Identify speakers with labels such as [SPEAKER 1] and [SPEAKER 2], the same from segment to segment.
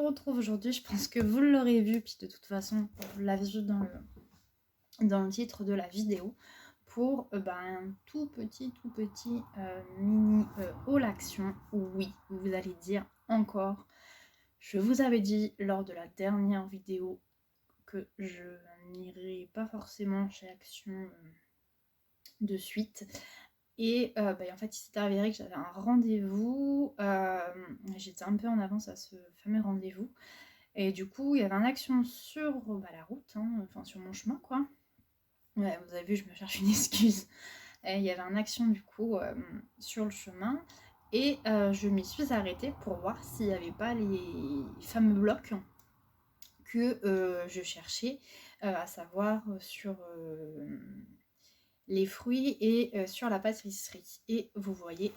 [SPEAKER 1] retrouve aujourd'hui, je pense que vous l'aurez vu, puis de toute façon, vous l'avez vu dans le titre de la vidéo, pour un tout petit mini haul action. Oui, vous allez dire encore, je vous avais dit lors de la dernière vidéo que je n'irai pas forcément chez Action de suite. Et en fait, il s'est avéré que j'avais un rendez-vous. J'étais un peu en avance à ce fameux rendez-vous. Et du coup, il y avait un action sur la route, enfin sur mon chemin, quoi. Ouais, vous avez vu, je me cherche une excuse. Et il y avait un action, du coup, sur le chemin. Et je m'y suis arrêtée pour voir s'il n'y avait pas les fameux blocs que je cherchais, à savoir sur les fruits et sur la pâtisserie. Et vous voyez,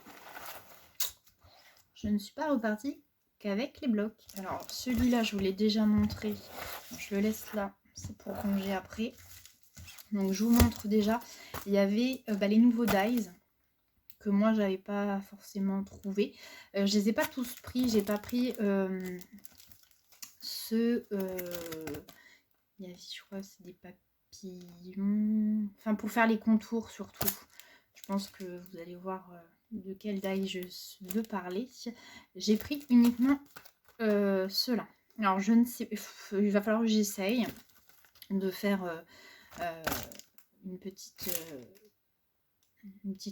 [SPEAKER 1] je ne suis pas repartie qu'avec les blocs. Alors celui-là, je vous l'ai déjà montré. Je le laisse là, c'est pour ranger après. Donc je vous montre déjà. Il y avait les nouveaux dies que moi j'avais pas forcément trouvé. Je les ai pas tous pris. J'ai pas pris il y avait, je crois, c'est des papillons. Enfin, pour faire les contours surtout. Je pense que vous allez voir de quel die je veux parler. J'ai pris uniquement ceux-là. Alors, je ne sais... Il va falloir que j'essaye de faire une petite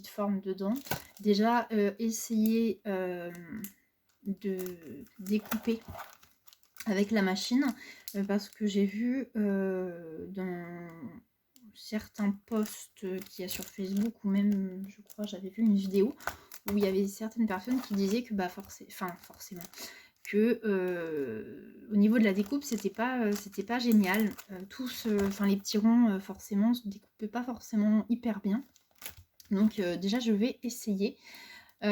[SPEAKER 1] forme dedans. Déjà, essayer de découper avec la machine, parce que j'ai vu dans certains posts qu'il y a sur Facebook, ou même je crois j'avais vu une vidéo où il y avait certaines personnes qui disaient que forcément que au niveau de la découpe c'était pas génial, les petits ronds forcément se découpaient pas forcément hyper bien. Donc déjà je vais essayer et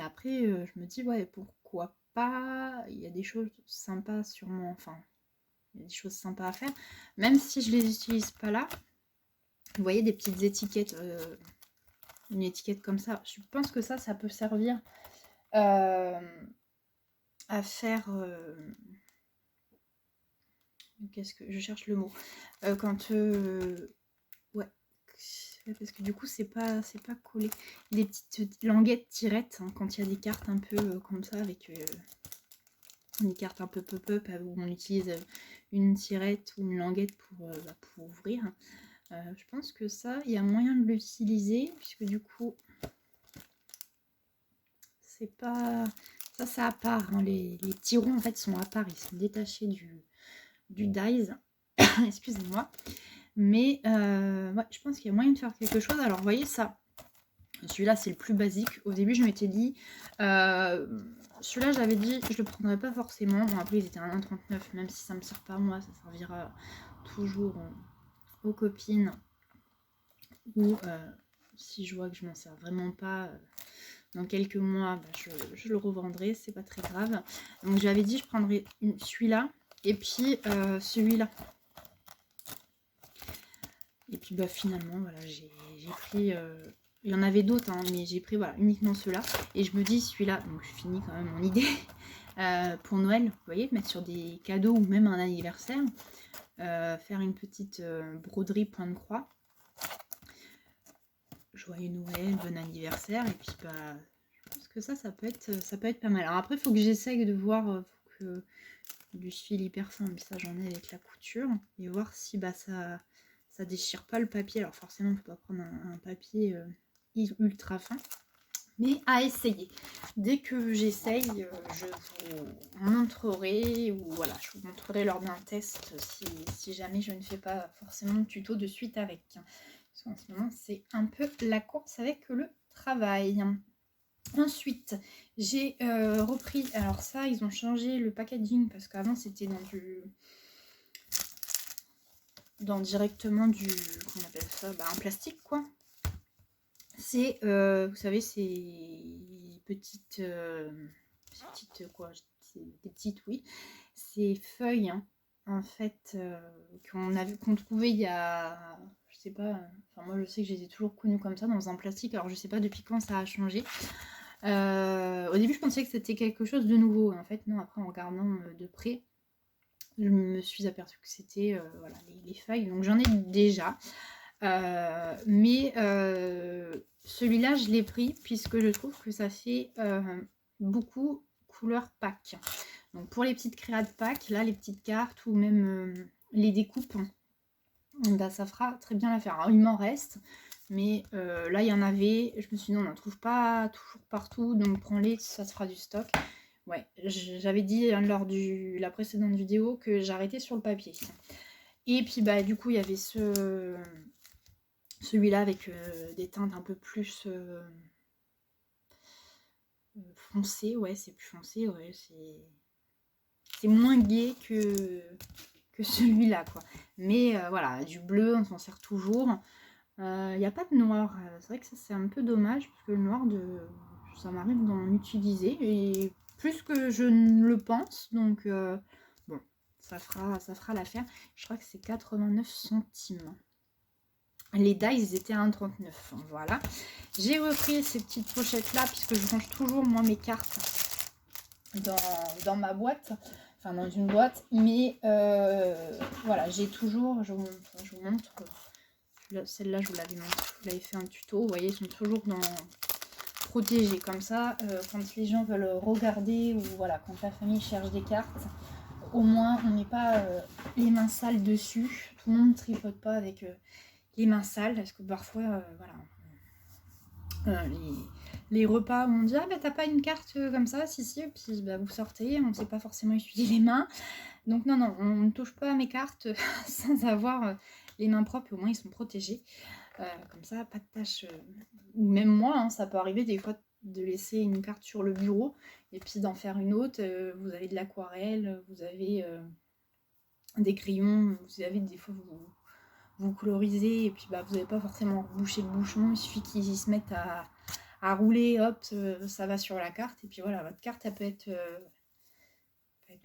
[SPEAKER 1] après je me dis ouais, pourquoi pas, il y a des choses sympas sûrement, enfin il y a des choses sympas à faire, même si je les utilise pas là. Vous voyez des petites étiquettes, une étiquette comme ça, je pense que ça peut servir à faire qu'est-ce que je cherche le mot, quand ouais, parce que du coup c'est pas collé, des petites languettes tirettes, quand il y a des cartes un peu comme ça, avec une carte un peu pop-up où on utilise une tirette ou une languette pour ouvrir. Je pense que ça, il y a moyen de l'utiliser, puisque du coup, c'est pas... Ça, c'est à part. Les petits ronds, en fait, sont à part. Ils sont détachés du dies. Excusez-moi. Mais ouais, je pense qu'il y a moyen de faire quelque chose. Alors, vous voyez ça. Celui-là, c'est le plus basique. Au début, je m'étais dit... celui-là, j'avais dit que je le prendrais pas forcément. Bon, après, ils étaient à 1,39. Même si ça me sert pas, moi, ça servira toujours aux copines. Ou si je vois que je m'en sers vraiment pas... dans quelques mois, je le revendrai, c'est pas très grave. Donc j'avais dit je prendrais celui-là et puis celui-là. Et puis finalement voilà, j'ai pris, il y en avait d'autres, mais j'ai pris uniquement ceux-là. Et je me dis celui-là, donc je finis quand même mon idée, pour Noël, vous voyez, mettre sur des cadeaux ou même un anniversaire, faire une petite broderie point de croix. Joyeux Noël, bon anniversaire, et puis je pense que ça peut être pas mal. Alors après, il faut que j'essaye de voir que du fil hyper fin, mais ça j'en ai avec la couture, et voir si ça déchire pas le papier. Alors forcément, il ne faut pas prendre un papier ultra fin, mais à essayer. Dès que j'essaye, je vous montrerai, ou voilà, je vous montrerai lors d'un test si jamais je ne fais pas forcément de tuto de suite avec. Parce qu'en ce moment, c'est un peu la course avec le travail. Ensuite, j'ai repris... Alors ça, ils ont changé le packaging, parce qu'avant, c'était directement du... Comment on appelle ça, en plastique, quoi. C'est, vous savez, ces petites... oui. Ces feuilles, en fait, qu'on trouvait il y a... Je sais pas... Enfin, moi, je sais que je les ai toujours connues comme ça, dans un plastique. Alors, je sais pas depuis quand ça a changé. Au début, je pensais que c'était quelque chose de nouveau. En fait, non, après, en regardant de près, je me suis aperçue que c'était voilà, les feuilles. Donc, j'en ai déjà. Mais celui-là, je l'ai pris puisque je trouve que ça fait beaucoup couleur Pâques. Donc, pour les petites créas de Pâques, là, les petites cartes ou même les découpes, bah, ça fera très bien l'affaire. Alors, il m'en reste. Mais là, il y en avait. Je me suis dit, non, on n'en trouve pas toujours partout. Donc, prends-les, ça se fera du stock. Ouais, j'avais dit lors de la précédente vidéo que j'arrêtais sur le papier. Et puis, bah, du coup, il y avait celui-là avec des teintes un peu plus foncées. Ouais, c'est plus foncé. Ouais, c'est moins gai que celui-là, quoi. Mais voilà, du bleu, on s'en sert toujours. Il n'y a pas de noir. C'est vrai que ça c'est un peu dommage parce que le noir, ça m'arrive d'en utiliser et plus que je ne le pense. Donc bon, ça fera l'affaire. Je crois que c'est 89 centimes. Les dies, ils étaient à 1,39. Voilà. J'ai repris ces petites pochettes là puisque je range toujours moi mes cartes dans ma boîte. Enfin dans une boîte. Mais voilà, j'ai toujours, je vous montre. Celle-là, je vous l'avais fait un tuto. Vous voyez, ils sont toujours protégés. Comme ça, quand les gens veulent regarder ou voilà, quand la famille cherche des cartes, au moins, on n'est pas les mains sales dessus. Tout le monde ne tripote pas avec les mains sales. Parce que parfois, voilà, les repas où on dit « Ah, bah, t'as pas une carte comme ça ?» Si, si. Et puis, bah, vous sortez, on ne sait pas forcément essuyer les mains. Donc, non, non, on ne touche pas à mes cartes sans avoir les mains propres. Au moins, ils sont protégés. Comme ça, pas de tâches. Ou même moi, hein, ça peut arriver des fois de laisser une carte sur le bureau et puis d'en faire une autre. Vous avez de l'aquarelle, vous avez des crayons, vous avez des fois vous colorisez et puis bah, vous n'avez pas forcément bouché le bouchon. Il suffit qu'ils se mettent à rouler, hop, ça va sur la carte. Et puis voilà, votre carte, elle peut être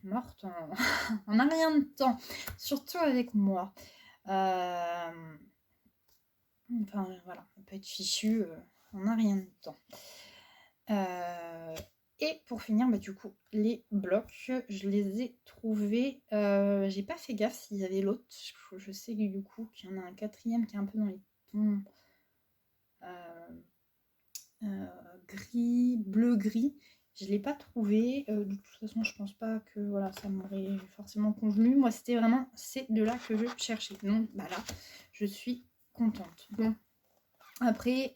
[SPEAKER 1] morte en un rien de temps. Surtout avec moi. Enfin voilà, on peut être fichu en un rien de temps. Et pour finir, bah, du coup, les blocs, je les ai trouvés. J'ai pas fait gaffe s'il y avait l'autre. Je sais que du coup, qu'il y en a un quatrième qui est un peu dans les tons gris, bleu-gris. Je l'ai pas trouvé. De toute façon, je pense pas que voilà, ça m'aurait forcément convenu. Moi, c'était vraiment ces deux-là que je cherchais. Donc, bah là, je suis contente. Bon. Après,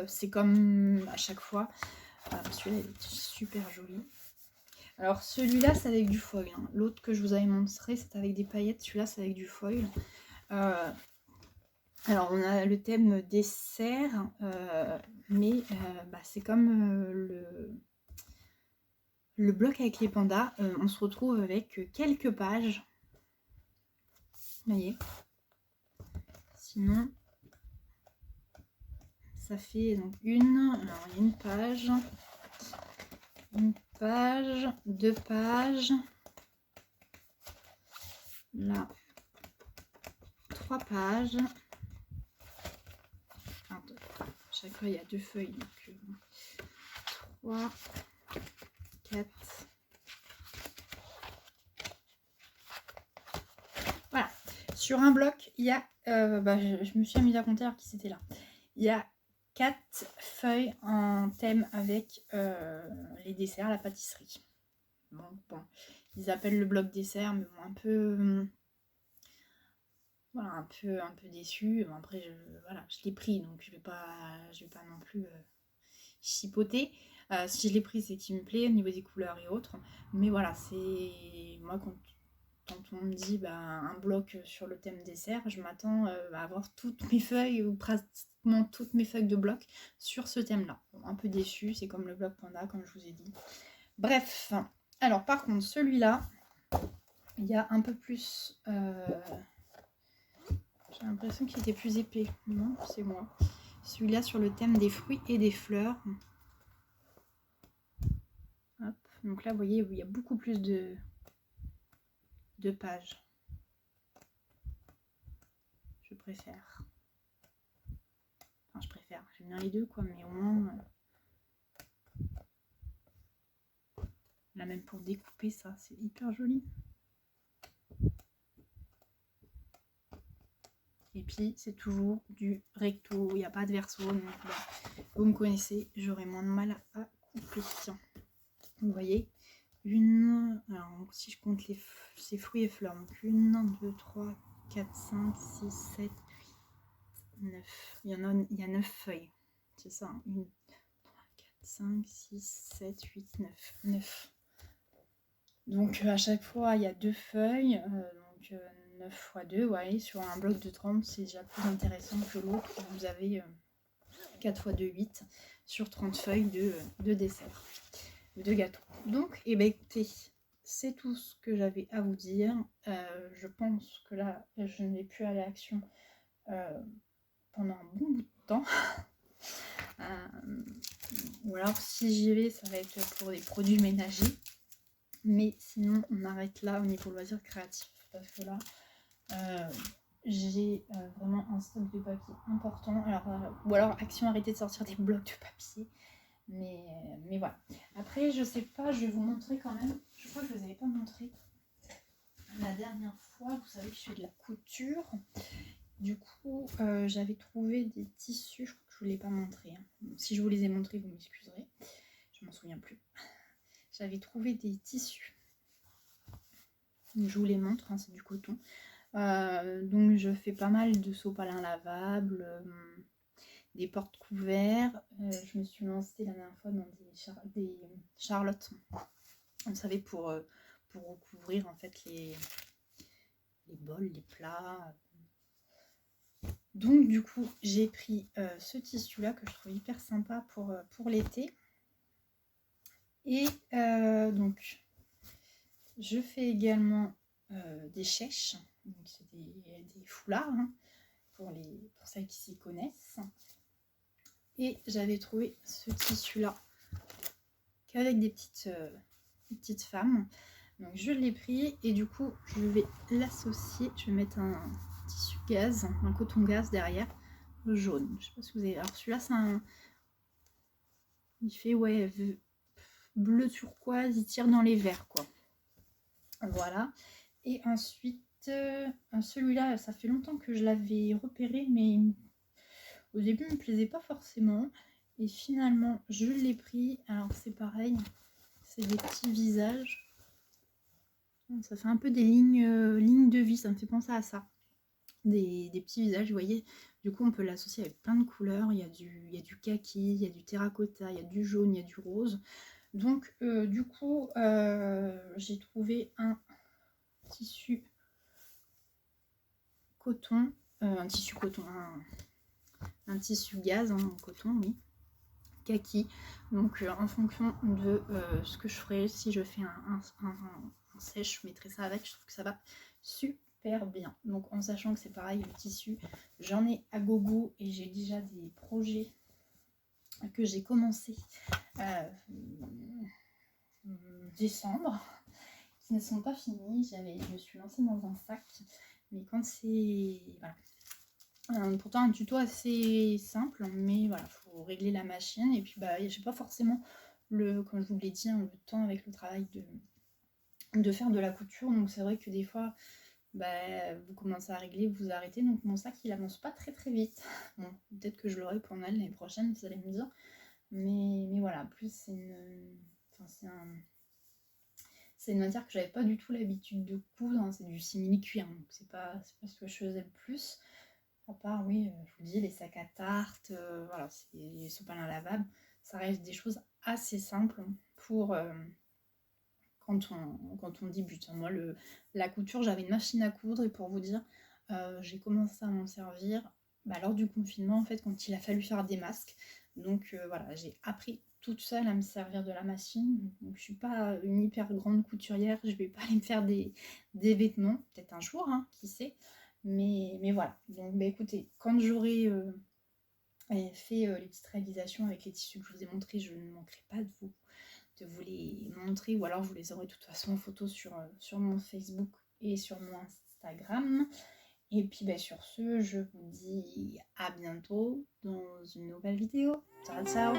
[SPEAKER 1] c'est comme à chaque fois. Celui-là, il est super joli. Alors, celui-là, c'est avec du foil. Hein. L'autre que je vous avais montré, c'est avec des paillettes. Celui-là, c'est avec du foil. Alors, on a le thème dessert, mais bah, c'est comme le bloc avec les pandas. On se retrouve avec quelques pages. Vous voyez. Sinon, ça fait donc une. Alors, il y a une page. Une page, deux pages. Là, 3 pages. Chaque fois, il y a 2 feuilles. Donc, 3, 4. Voilà. Sur un bloc, il y a... bah, je me suis amusée à compter alors qui c'était là. Il y a 4 feuilles en thème avec les desserts, la pâtisserie. Bon. Ils appellent le bloc dessert, mais bon, un peu... voilà, un peu déçu. Bon, après, je l'ai pris, donc je vais pas non plus chipoter. Si je l'ai pris, c'est qu'il me plaît au niveau des couleurs et autres. Mais voilà, c'est moi quand on me dit un bloc sur le thème dessert, je m'attends à avoir toutes mes feuilles ou pratiquement toutes mes feuilles de bloc sur ce thème-là. Bon, un peu déçu, c'est comme le bloc panda, comme je vous ai dit. Bref, alors par contre, celui-là, il y a un peu plus... j'ai l'impression qu'il était plus épais. Non, c'est moi. Celui-là sur le thème des fruits et des fleurs. Hop. Donc là, vous voyez, il y a beaucoup plus de pages. Je préfère. Enfin, je préfère. J'aime bien les deux, quoi, mais au moins... Là même pour découper ça, c'est hyper joli. Et puis c'est toujours du recto, il n'y a pas de verso, donc vous me connaissez, j'aurai moins de mal à couper. Tiens, vous voyez, alors si je compte ces fruits et fleurs, donc 1, 2, 3, 4, 5, 6, 7, 8, 9. Il y a 9 feuilles, c'est ça, 1, 2, 3, 4, 5, 6, 7, 8, 9. 9. Donc à chaque fois, il y a 2 feuilles, donc 9 x 2, ouais, sur un bloc de 30, c'est déjà plus intéressant que l'autre. Vous avez 4 x 2, 8 sur 30 feuilles de dessert, de gâteau. Donc, eh ben, écoutez, c'est tout ce que j'avais à vous dire. Je pense que là, je ne vais plus aller à l'action pendant un bon bout de temps. Ou alors, si j'y vais, ça va être pour des produits ménagers. Mais sinon, on arrête là au niveau loisirs créatifs. Parce que là, j'ai vraiment un stock de papier important. Alors, ou alors, action, arrêter de sortir des blocs de papier. Mais voilà. Après, je sais pas, je vais vous montrer quand même. Je crois que je vous avais pas montré la dernière fois. Vous savez que je fais de la couture. Du coup, j'avais trouvé des tissus. Je crois que je vous l'ai pas montré. Hein. Si je vous les ai montrés, vous m'excuserez. Je m'en souviens plus. J'avais trouvé des tissus. Je vous les montre, hein, c'est du coton. Donc je fais pas mal de sopalins lavables, des porte-couverts. Je me suis lancée la dernière fois dans des charlottes. Vous savez, pour recouvrir en fait les bols, les plats. Donc du coup, j'ai pris ce tissu-là que je trouve hyper sympa pour l'été. Et donc, je fais également des chèches. Donc c'est des foulards, hein, pour celles qui s'y connaissent. Et j'avais trouvé ce tissu-là qu'avec des petites femmes. Donc je l'ai pris et du coup je vais l'associer. Je vais mettre un tissu gaze, un coton gaze derrière, jaune. Je sais pas si vous avez. Alors celui-là c'est un. Il fait ouais bleu turquoise, il tire dans les verts quoi. Voilà. Et ensuite celui-là, ça fait longtemps que je l'avais repéré, mais au début il me plaisait pas forcément. Et finalement je l'ai pris. Alors c'est pareil, c'est des petits visages. Ça fait un peu des lignes de vie, ça me fait penser à ça. Des petits visages, vous voyez. Du coup, on peut l'associer avec plein de couleurs. Il y a du kaki, il y a du terracotta, il y a du jaune, il y a du rose. Donc, du coup, j'ai trouvé un tissu coton. Un tissu coton, un tissu gaze en coton, oui. Kaki. Donc, en fonction de ce que je ferai, si je fais un sèche, je mettrai ça avec. Je trouve que ça va super bien. Donc en sachant que c'est pareil, le tissu, j'en ai à gogo et j'ai déjà des projets que j'ai commencé décembre qui ne sont pas finis. Je me suis lancée dans un sac, mais quand c'est... Voilà. Pourtant un tuto assez simple, mais voilà, faut régler la machine et puis bah j'ai pas forcément comme je vous l'ai dit, hein, le temps avec le travail de faire de la couture. Donc c'est vrai que des fois vous commencez à régler, vous arrêtez. Donc mon sac il avance pas très très vite. Bon, peut-être que je l'aurai pour Noël l'année prochaine, vous allez me dire. Mais voilà, plus c'est une matière que j'avais pas du tout l'habitude de coudre, hein. C'est du simili-cuir, donc c'est pas ce que je faisais le plus. À part, oui, je vous dis, les sacs à tarte, voilà, c'est les sopalins lavables. Ça reste des choses assez simples pour quand on débute. Moi, la couture, j'avais une machine à coudre et pour vous dire, j'ai commencé à m'en servir lors du confinement, en fait, quand il a fallu faire des masques. Donc voilà, j'ai appris toute seule à me servir de la machine. Donc je suis pas une hyper grande couturière, je vais pas aller me faire des vêtements, peut-être un jour, hein, qui sait. Mais voilà, donc écoutez, quand j'aurai fait les petites réalisations avec les tissus que je vous ai montrés, je ne manquerai pas de vous les montrer, ou alors vous les aurez de toute façon en photo sur mon Facebook et sur mon Instagram. Et puis sur ce, je vous dis à bientôt dans une nouvelle vidéo. Ciao ciao.